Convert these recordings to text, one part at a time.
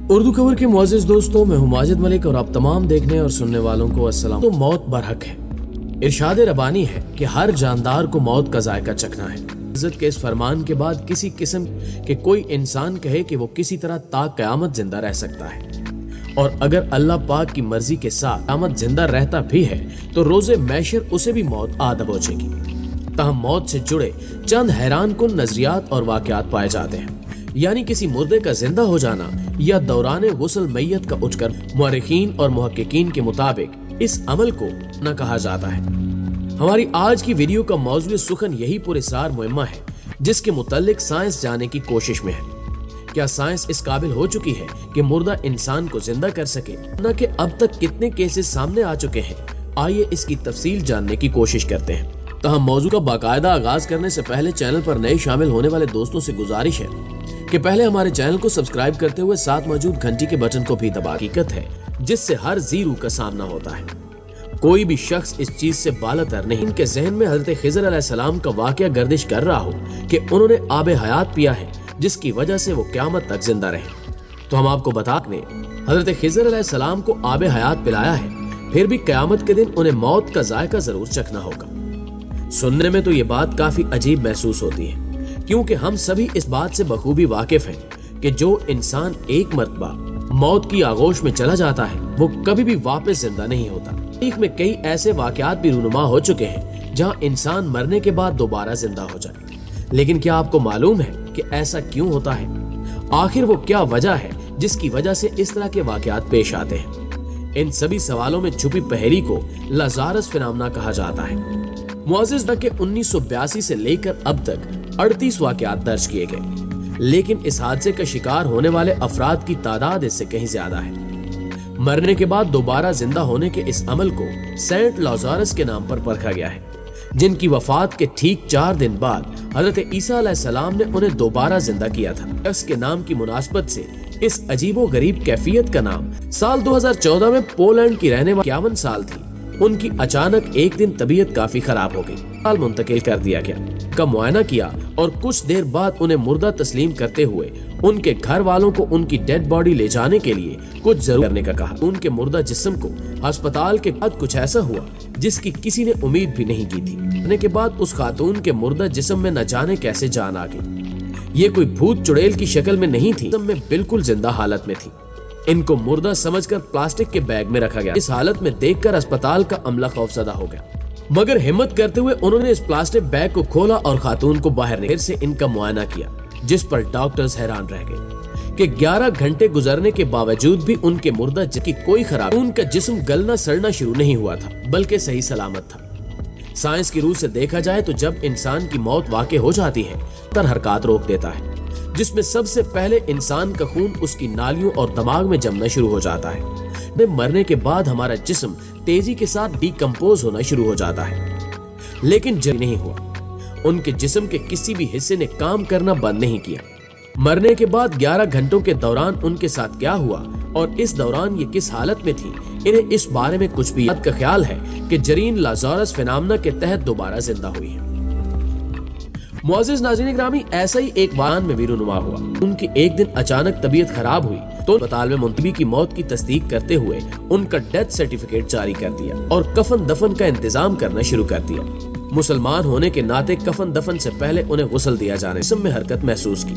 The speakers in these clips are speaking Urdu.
اردو خبر کے معزز دوستوں، میں ہوں ماجد ملک اور آپ تمام دیکھنے اور سننے والوں کو السلام۔ تو موت برحق ہے، ارشاد ربانی ہے کہ ہر جاندار کو موت کا ذائقہ چکھنا ہے۔ عزت کے اس فرمان کے بعد کسی قسم کے کوئی انسان کہے کہ وہ کسی طرح تا قیامت زندہ رہ سکتا ہے، اور اگر اللہ پاک کی مرضی کے ساتھ قیامت زندہ رہتا بھی ہے تو روز محشر اسے بھی موت آ دبوچے گی۔ تاہم موت سے جڑے چند حیران کن نظریات اور واقعات پائے جاتے ہیں، یعنی کسی مردے کا زندہ ہو جانا یا دوران غسل میت کا اٹھ کر۔ مورخین اور محققین کے مطابق اس عمل کو نہ کہا جاتا ہے۔ ہماری آج کی ویڈیو کا موضوع سخن یہی پراسرار مہمہ ہے جس کے متعلق سائنس جاننے کی کوشش میں ہے۔ کیا سائنس اس قابل ہو چکی ہے کہ مردہ انسان کو زندہ کر سکے؟ نہ کہ اب تک کتنے کیسز سامنے آ چکے ہیں، آئیے اس کی تفصیل جاننے کی کوشش کرتے ہیں۔ تاہم موضوع کا باقاعدہ آغاز کرنے سے پہلے چینل پر نئے شامل ہونے والے دوستوں سے گزارش ہے کہ پہلے ہمارے چینل کو سبسکرائب کرتے ہوئے ساتھ موجود گھنٹی کے بٹن کو بھی دبا۔ حقیقت ہے جس سے ہر زیرو کا سامنا ہوتا ہے، کوئی بھی شخص اس چیز سے بالا تر نہیں۔ ان کے ذہن میں حضرت خضر علیہ السلام کا واقعہ گردش کر رہا ہو کہ انہوں نے آب حیات پیا ہے جس کی وجہ سے وہ قیامت تک زندہ رہے۔ تو ہم آپ کو بتا دیں، حضرت خضر علیہ السلام کو آب حیات پلایا ہے، پھر بھی قیامت کے دن انہیں موت کا ذائقہ ضرور چکھنا ہوگا۔ سننے میں تو یہ بات کافی عجیب محسوس ہوتی ہے، کیونکہ ہم سبھی اس بات سے بخوبی واقف ہیں کہ جو انسان ایک مرتبہ موت کی آغوش میں چلا جاتا ہے وہ کبھی بھی واپس زندہ نہیں ہوتا۔ تاریخ میں کئی ایسے واقعات بھی رونما ہو چکے ہیں جہاں انسان مرنے کے بعد دوبارہ زندہ ہو جائے، لیکن کیا آپ کو معلوم ہے کہ ایسا کیوں ہوتا ہے؟ آخر وہ کیا وجہ ہے جس کی وجہ سے اس طرح کے واقعات پیش آتے ہیں؟ ان سبھی سوالوں میں چھپی پہلی کو لازارس فینامنا کہا جاتا ہے۔ معزز کہ 1982 سے لے کر اب تک 38 واقعات درج کیے گئے، لیکن اس حادثے کا شکار ہونے والے افراد کی تعداد اس سے کہیں زیادہ ہے۔ مرنے کے بعد دوبارہ زندہ ہونے کے اس عمل کو سینٹ لازارس کے نام پر پرکھا گیا ہے، جن کی وفات کے ٹھیک 4 دن بعد حضرت عیسیٰ علیہ السلام نے انہیں دوبارہ زندہ کیا تھا۔ اس کے نام کی مناسبت سے اس عجیب و غریب کیفیت کا نام سال 2014 میں پولینڈ کی رہنے والی 51 سال تھی، ان کی اچانک ایک دن طبیعت کافی خراب ہو گئی، اسپتال منتقل کر دیا گیا، کا معائنہ کیا اور کچھ دیر بعد انہیں مردہ تسلیم کرتے ہوئے ان کے گھر والوں کو ان کی ڈیڈ باڈی لے جانے کے لیے کچھ ضرور کرنے کا کہا۔ ان کے مردہ جسم کو ہسپتال کے بعد کچھ ایسا ہوا جس کی کسی نے امید بھی نہیں کی تھی۔ مرنے کے بعد اس خاتون کے مردہ جسم میں نہ جانے کیسے جان آ گئی، یہ کوئی بھوت چڑیل کی شکل میں نہیں تھی، جسم میں بالکل زندہ حالت میں تھی۔ ان کو مردہ سمجھ کر پلاسٹک کے بیگ میں رکھا گیا۔ اس حالت میں دیکھ کر اسپتال کا عملہ خوفزدہ ہو گیا، مگر ہمت کرتے ہوئے انہوں نے اس پلاسٹک بیگ کو کھولا اور خاتون کو باہر نکالا۔ پھر سے ان کا معائنہ کیا، جس پر ڈاکٹرز حیران رہ گئے کہ 11 گھنٹے گزرنے کے باوجود بھی ان کے مردہ جسم کی کوئی خرابی، ان کا جسم گلنا سڑنا شروع نہیں ہوا تھا بلکہ صحیح سلامت تھا۔ سائنس کی روح سے دیکھا جائے تو جب انسان کی موت واقع ہو جاتی ہے تو حرکات روک دیتا ہے، جس میں سب سے پہلے انسان کا خون اس کی نالیوں اور دماغ میں جمنا شروع ہو جاتا ہے۔ مرنے کے بعد ہمارا جسم تیزی کے ساتھ ڈی کمپوز ہونا شروع ہو جاتا ہے، لیکن جب نہیں ہوا، ان کے جسم کے کسی بھی حصے نے کام کرنا بند نہیں کیا۔ مرنے کے بعد 11 گھنٹوں کے دوران ان کے ساتھ کیا ہوا اور اس دوران یہ کس حالت میں تھی، انہیں اس بارے میں کچھ بھی یاد کا خیال ہے کہ جرین لازارس فینامنا کے تحت دوبارہ زندہ ہوئی ہے۔ معزز ناظرین گرامی، ایسا ہی ایک واقعہ میں بھی رونما ہوا۔ ان کی ایک دن اچانک طبیعت خراب ہوئی تو اسپتال میں منتقلی کی موت کی تصدیق کرتے ہوئے ان کا ڈیتھ سرٹیفکیٹ جاری کر دیا اور کفن دفن کا انتظام کرنا شروع کر دیا۔ مسلمان ہونے کے ناطے کفن دفن سے پہلے انہیں غسل دیا جانے، جسم میں حرکت محسوس کی،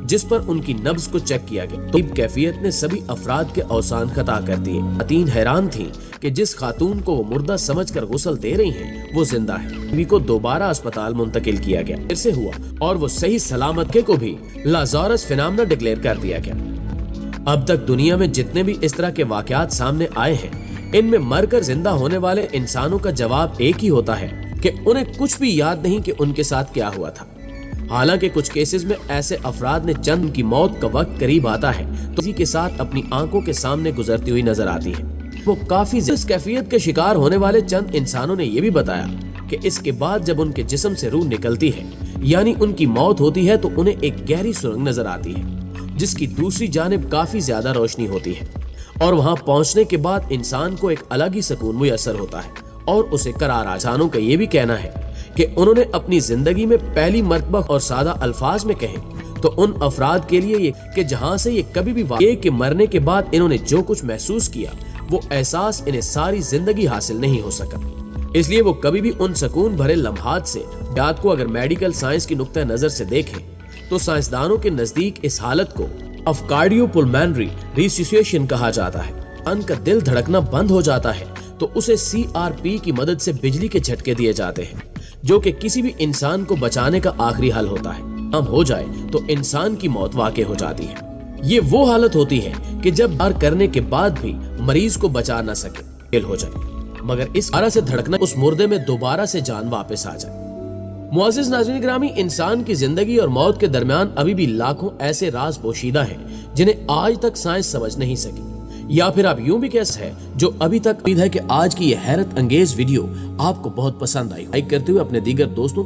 جس پر ان کی نبض کو چیک کیا گیا تو کیفیت نے سبھی افراد کے اوزان خطا کر دیے۔ خواتین حیران تھیں کہ جس خاتون کو وہ مردہ سمجھ کر غسل دے رہی ہیں وہ زندہ ہے۔ بیوی کو دوبارہ اسپتال منتقل کیا گیا، پھر سے ہوا اور وہ صحیح سلامت کو بھی لازارس فینامنا ڈکلیئر کر دیا گیا۔ اب تک دنیا میں جتنے بھی اس طرح کے واقعات سامنے آئے ہیں، ان میں مر کر زندہ ہونے والے انسانوں کا جواب ایک ہی ہوتا ہے کہ انہیں کچھ بھی یاد نہیں کہ ان کے ساتھ کیا ہوا تھا۔ حالانکہ کچھ کیسز میں ایسے افراد نے چند کی موت کا وقت قریب آتا ہے تو اسی کے ساتھ اپنی آنکھوں کے سامنے گزرتی ہوئی نظر آتی ہے۔ وہ کافی اس کیفیت کے شکار ہونے والے چند انسانوں نے یہ بھی بتایا کہ اس کے بعد جب ان کے جسم سے روح نکلتی ہے، یعنی ان کی موت ہوتی ہے، تو انہیں ایک گہری سرنگ نظر آتی ہے جس کی دوسری جانب کافی زیادہ روشنی ہوتی ہے، اور وہاں پہنچنے کے بعد انسان کو ایک الگ ہی سکون میسر ہوتا ہے اور اسے قرار آ۔ انسانوں کا یہ بھی کہنا ہے کہ انہوں نے اپنی زندگی میں پہلی مرتبہ اور سادہ الفاظ میں کہیں تو ان افراد کے لیے یہ کہ جہاں سے یہ کبھی بھی واقع کہ مرنے کے بعد انہوں نے جو کچھ محسوس کیا وہ احساس انہیں ساری زندگی حاصل نہیں ہو سکا، اس لیے وہ کبھی بھی ان سکون بھرے لمحات سے یاد کو اگر میڈیکل سائنس کی نقطہ نظر سے دیکھیں تو سائنسدانوں کے نزدیک اس حالت کو کارڈیو پلمونری ریسسیٹیشن کہا جاتا ہے۔ ان کا دل دھڑکنا بند ہو جاتا ہے تو اسے CRP کی مدد سے بجلی کے جھٹکے دیے جاتے ہیں، جو کہ کسی بھی انسان کو بچانے کا آخری حل ہوتا ہے۔ کم ہو جائے تو انسان کی موت واقع ہو جاتی ہے۔ یہ وہ حالت ہوتی ہے کہ جب بار کرنے کے بعد بھی مریض کو بچا نہ سکے، دل ہو جائے، مگر اس طرح سے دھڑکنا اس مردے میں دوبارہ سے جان واپس آ جائے۔ معزز ناظرین گرامی، انسان کی زندگی اور موت کے درمیان ابھی بھی لاکھوں ایسے راز پوشیدہ ہیں جنہیں آج تک سائنس سمجھ نہیں سکی، یا پھر آپ یوں بھی کہہ سکتے ہیں جو ابھی تک امید ہے کہ آج کی یہ حیرت انگیز ویڈیو آپ کو بہت پسند آئی۔ لائک کرتے ہوئے اپنے دیگر دوستوں